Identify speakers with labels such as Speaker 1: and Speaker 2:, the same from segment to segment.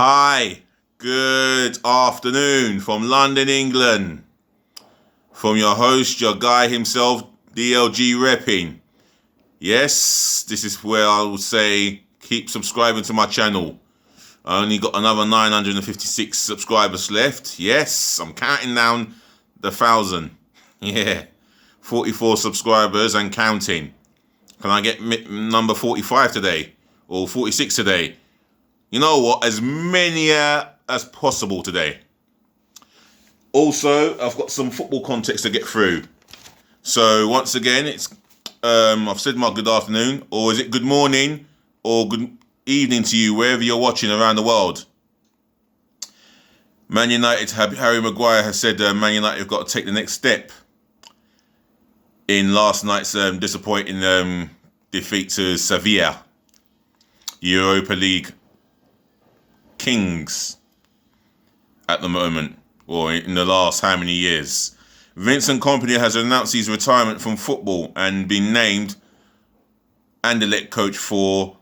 Speaker 1: Hi, good afternoon from London, England. From your host, your guy himself, DLG Reppin. Yes, this is where I will say keep subscribing to my channel. I only got another 956 subscribers left. Yes, I'm counting down the 1,000. Yeah, 44 subscribers and counting. Can I get number 45 today? Or 46 today? You know what? As many as possible today. Also, I've got some football context to get through. So once again, it's I've said my good afternoon, or is it good morning, or good evening to you wherever you're watching around the world. Man United, Harry Maguire has said Man United have got to take the next step in last night's disappointing defeat to Sevilla, Europa League kings at the moment, or in the last how many years. Vincent Kompany has announced his retirement from football and been named Anderlecht coach for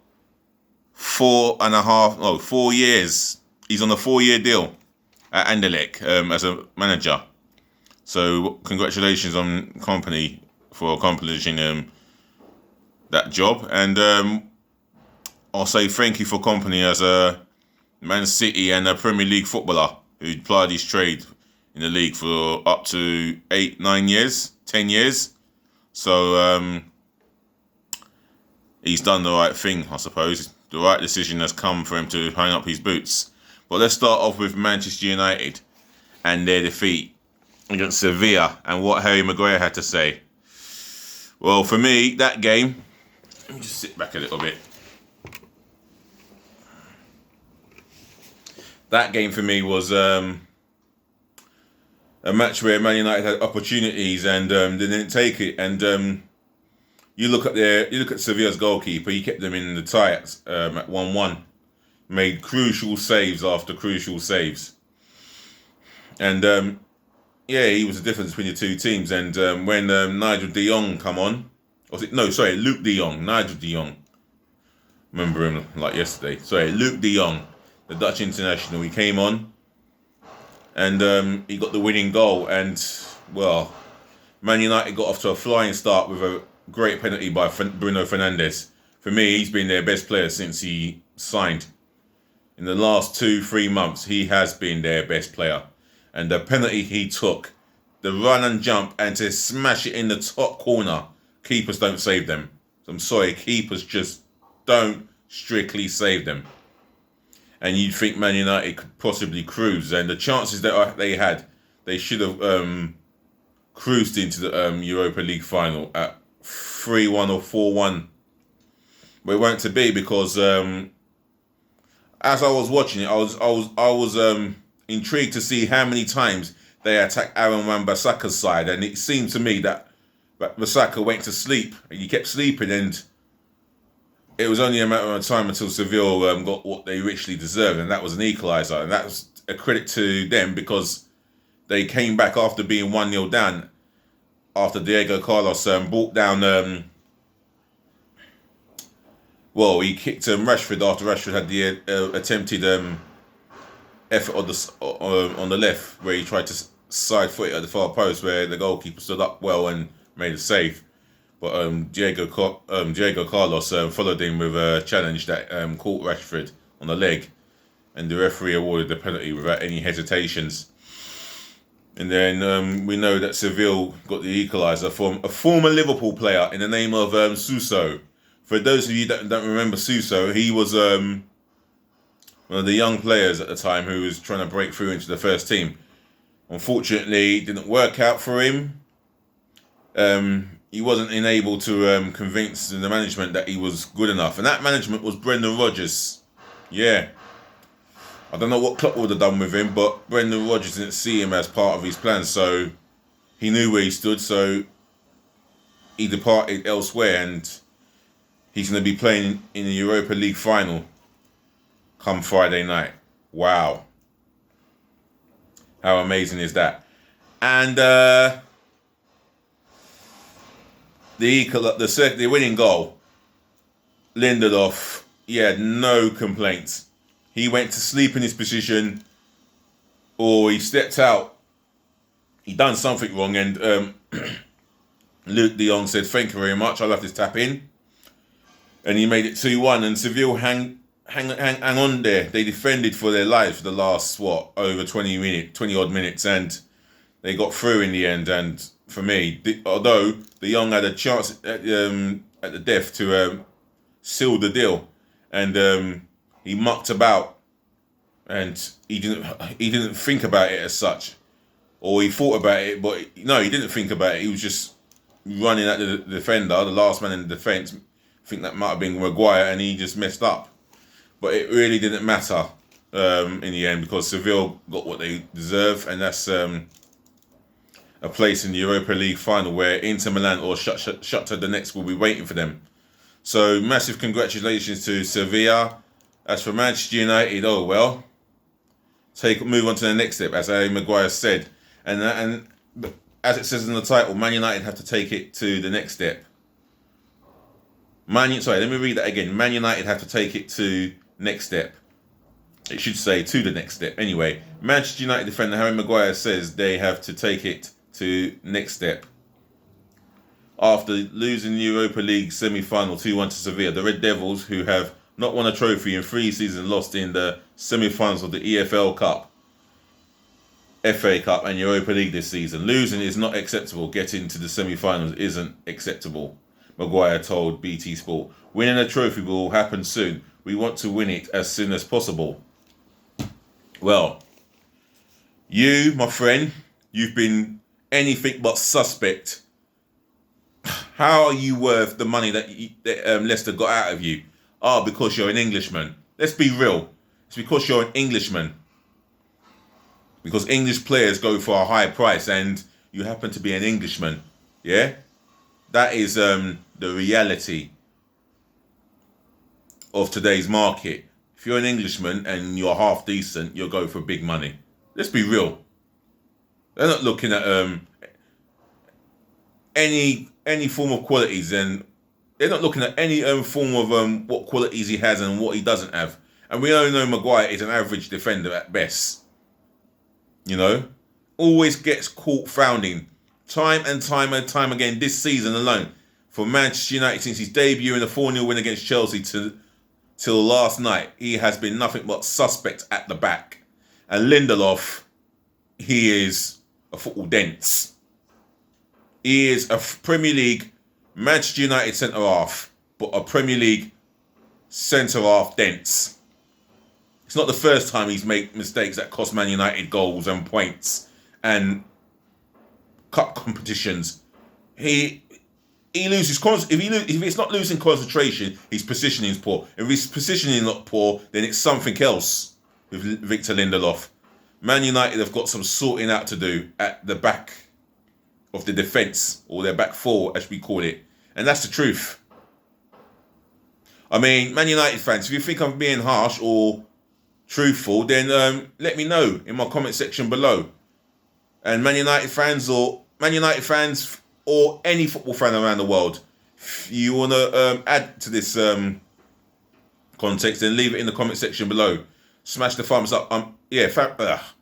Speaker 1: 4 years. He's on a 4-year deal at Anderlecht as a manager. So congratulations on Kompany for accomplishing that job. And I'll say thank you for Kompany as a Man City and a Premier League footballer who plied his trade in the league for up to 8, 9 years, 10 years. So he's done the right thing, I suppose. The right decision has come for him to hang up his boots. But let's start off with Manchester United and their defeat against Sevilla and what Harry Maguire had to say. Well, for me, that game, let me just sit back a little bit. That game for me was a match where Man United had opportunities and they didn't take it. And you look at Sevilla's goalkeeper. He kept them in the tie at 1-1. Made crucial saves after crucial saves. And he was the difference between the two teams. And when Nigel de Jong come on, Luke de Jong, Nigel de Jong. Remember him like yesterday. Luke de Jong, the Dutch international. He came on and he got the winning goal. And, well, Man United got off to a flying start with a great penalty by Bruno Fernandes. For me, he's been their best player since he signed. In the last 2-3 months, he has been their best player. And the penalty he took, the run and jump, and to smash it in the top corner, keepers don't save them. I'm sorry, keepers just don't strictly save them. And you'd think Man United could possibly cruise. And the chances that they had, they should have cruised into the Europa League final at 3-1 or 4-1. But it weren't to be because as I was watching it, I was intrigued to see how many times they attacked Aaron Wan-Bissaka's side, and it seemed to me that Bissaka went to sleep and he kept sleeping, and it was only a matter of time until Seville got what they richly deserved, and that was an equaliser. And that was a credit to them because they came back after being 1-0 down after Diego Carlos brought down. He kicked Rashford after Rashford had the attempted effort on the left where he tried to side foot it at the far post where the goalkeeper stood up well and made a save. But Diego Carlos followed him with a challenge that caught Rashford on the leg, and the referee awarded the penalty without any hesitations. And then we know that Seville got the equaliser from a former Liverpool player in the name of Suso. For those of you that don't remember Suso, he was one of the young players at the time who was trying to break through into the first team. Unfortunately, it didn't work out for him. He wasn't able to convince the management that he was good enough. And that management was Brendan Rodgers. Yeah. I don't know what Klopp would have done with him, but Brendan Rodgers didn't see him as part of his plan. So he knew where he stood. So he departed elsewhere, and he's going to be playing in the Europa League final come Friday night. Wow. How amazing is that? And the winning goal, Lindelof, he had no complaints. he went to sleep in his position, or he stepped out. He done something wrong, and Luke de Jong said, "Thank you very much. I'll have this tap in," and he made it 2-1. And Seville hang on there. They defended for their lives for the last over 20 odd minutes, and they got through in the end. And for me, although de Jong had a chance at the death to seal the deal, and he mucked about, and he didn't think about it as such, or he thought about it, but no, he didn't think about it. He was just running at the defender, the last man in the defence. I think that might have been Maguire, and he just messed up. But it really didn't matter in the end, because Seville got what they deserve, and that's a place in the Europa League final where Inter Milan or Shakhtar Donetsk will be waiting for them. So massive congratulations to Sevilla. As for Manchester United, oh well. Move on to the next step, as Harry Maguire said. And as it says in the title, Man United have to take it to the next step. Let me read that again. Man United have to take it to next step. It should say to the next step. Anyway, Manchester United defender Harry Maguire says they have to take it to next step. After losing the Europa League semi-final 2-1 to Sevilla, the Red Devils, who have not won a trophy in 3 seasons, lost in the semi-finals of the EFL Cup, FA Cup and Europa League this season. Losing is not acceptable. Getting to the semi-finals isn't acceptable, Maguire told BT Sport. Winning a trophy will happen soon. We want to win it as soon as possible. Well, you, my friend, you've been anything but suspect. How are you worth the money that Leicester got out of you? Because you're an Englishman. Let's be real. It's because you're an Englishman. Because English players go for a high price, and you happen to be an Englishman. Yeah? That is the reality of today's market. If you're an Englishman and you're half decent, you'll go for big money. Let's be real. They're not looking at any form of qualities, and they're not looking at any form of what qualities he has and what he doesn't have. And we all know Maguire is an average defender at best. You know, always gets caught fouling, time and time again this season alone. For Manchester United, since his debut in the 4-0 win against Chelsea till last night, he has been nothing but suspect at the back. And Lindelof, he is a football dense. He is a Premier League Manchester United centre-half, but a Premier League centre-half dense. It's not the first time he's made mistakes that cost Man United goals and points and cup competitions. He loses if he's not losing concentration, his positioning is poor. If his positioning is not poor, then it's something else with Victor Lindelof. Man United have got some sorting out to do at the back of the defence, or their back four, as we call it, and that's the truth. I mean, Man United fans, if you think I'm being harsh or truthful, then let me know in my comment section below. And Man United fans or any football fan around the world, if you want to add to this context, then leave it in the comment section below. Smash the thumbs up.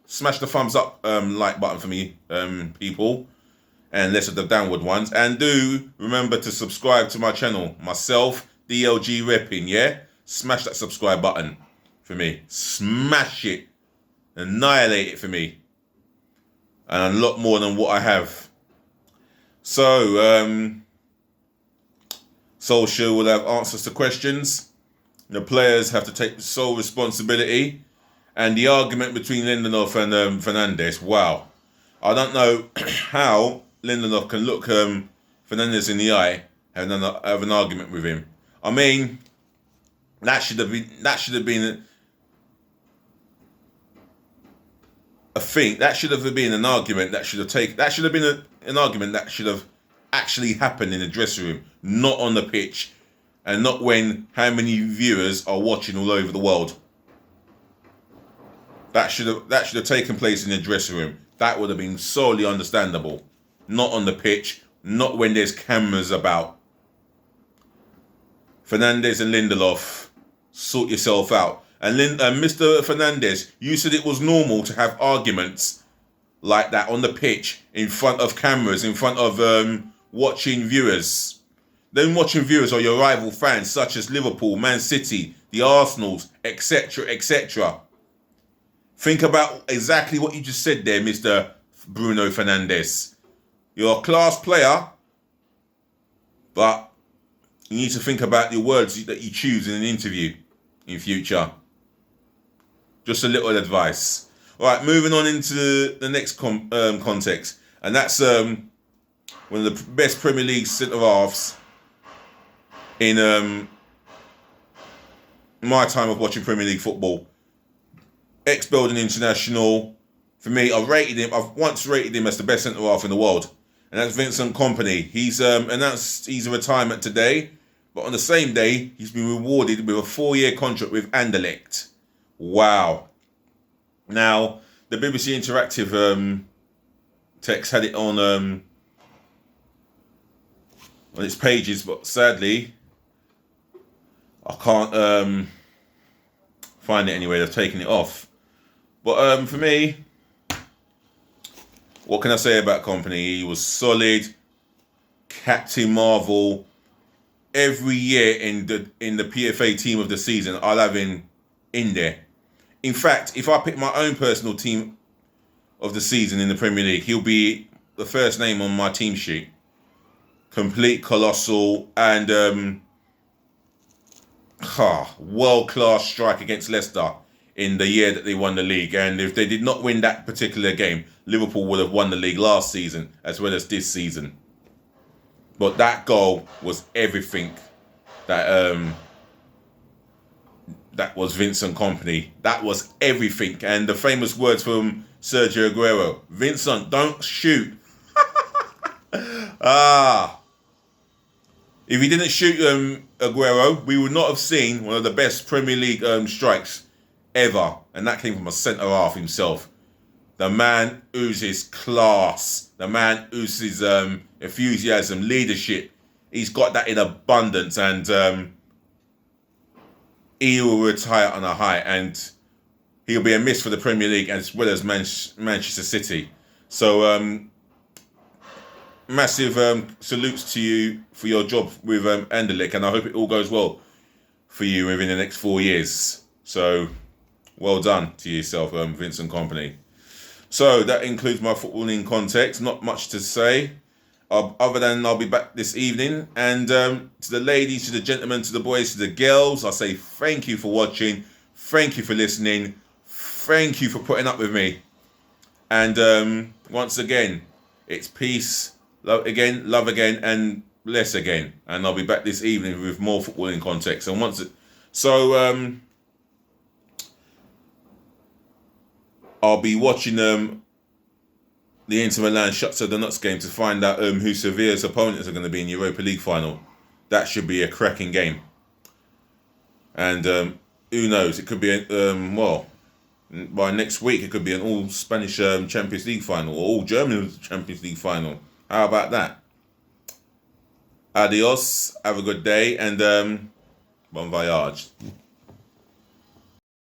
Speaker 1: Smash the thumbs up like button for me, people, and less of the downward ones. And do remember to subscribe to my channel, myself, DLG Reppin. Yeah, smash that subscribe button for me. Smash it. Annihilate it for me. And a lot more than what I have. So, Solskjaer will have answers to questions. The players have to take sole responsibility. And the argument between Lindelof and Fernandes, wow. I don't know how Lindelof can look Fernandes in the eye and then have an argument with him. I mean, that should have been a thing. That should have been an argument that should have been an argument that should have actually happened in the dressing room, not on the pitch, and not when how many viewers are watching all over the world. That should have taken place in the dressing room. That would have been solely understandable. Not on the pitch, not when there's cameras about. Fernandes and Lindelof, sort yourself out. And Mr. Fernandez, you said it was normal to have arguments like that on the pitch, in front of cameras, in front of watching viewers. Then watching viewers are your rival fans, such as Liverpool, Man City, the Arsenals, etc., etc. Think about exactly what you just said there, Mr. Bruno Fernandes. You're a class player, but you need to think about the words that you choose in an interview in future. Just a little advice. All right, moving on into the next context, and that's one of the best Premier League centre-halves in my time of watching Premier League football. Ex-Belgian international. For me, I've once rated him as the best centre-half in the world, and that's Vincent Kompany. He's announced his retirement today, but on the same day, he's been rewarded with a 4-year contract with Anderlecht. Wow. Now, the BBC Interactive text had it on its pages, but sadly, I can't find it anywhere. They've taken it off. But for me, what can I say about Kompany? He was solid, Captain Marvel. Every year in the PFA team of the season, I'll have him in there. In fact, if I pick my own personal team of the season in the Premier League, he'll be the first name on my team sheet. Complete, colossal, and world-class strike against Leicester in the year that they won the league. And if they did not win that particular game, Liverpool would have won the league last season as well as this season. But that goal was everything that was Vincent Kompany. That was everything. And the famous words from Sergio Aguero: Vincent, don't shoot. If he didn't shoot Aguero, we would not have seen one of the best Premier League strikes ever. And that came from a centre-half himself. The man oozes class. The man oozes enthusiasm, leadership. He's got that in abundance, and he will retire on a high, and he'll be a miss for the Premier League as well as Manchester City. So massive salutes to you for your job with Anderlecht, and I hope it all goes well for you within the next 4 years. So well done to yourself, Vincent Kompany. So that includes my footballing context. Not much to say, other than I'll be back this evening. And to the ladies, to the gentlemen, to the boys, to the girls, I say thank you for watching. Thank you for listening. Thank you for putting up with me. And once again, it's peace, love again, and bless again. And I'll be back this evening with more footballing context. And I'll be watching the Inter Milan Shakhtar Donetsk game to find out who Sevilla's opponents are going to be in the Europa League final. That should be a cracking game. And who knows? It could be by next week it could be an all Spanish Champions League final, or all German Champions League final. How about that? Adios. Have a good day, and bon voyage.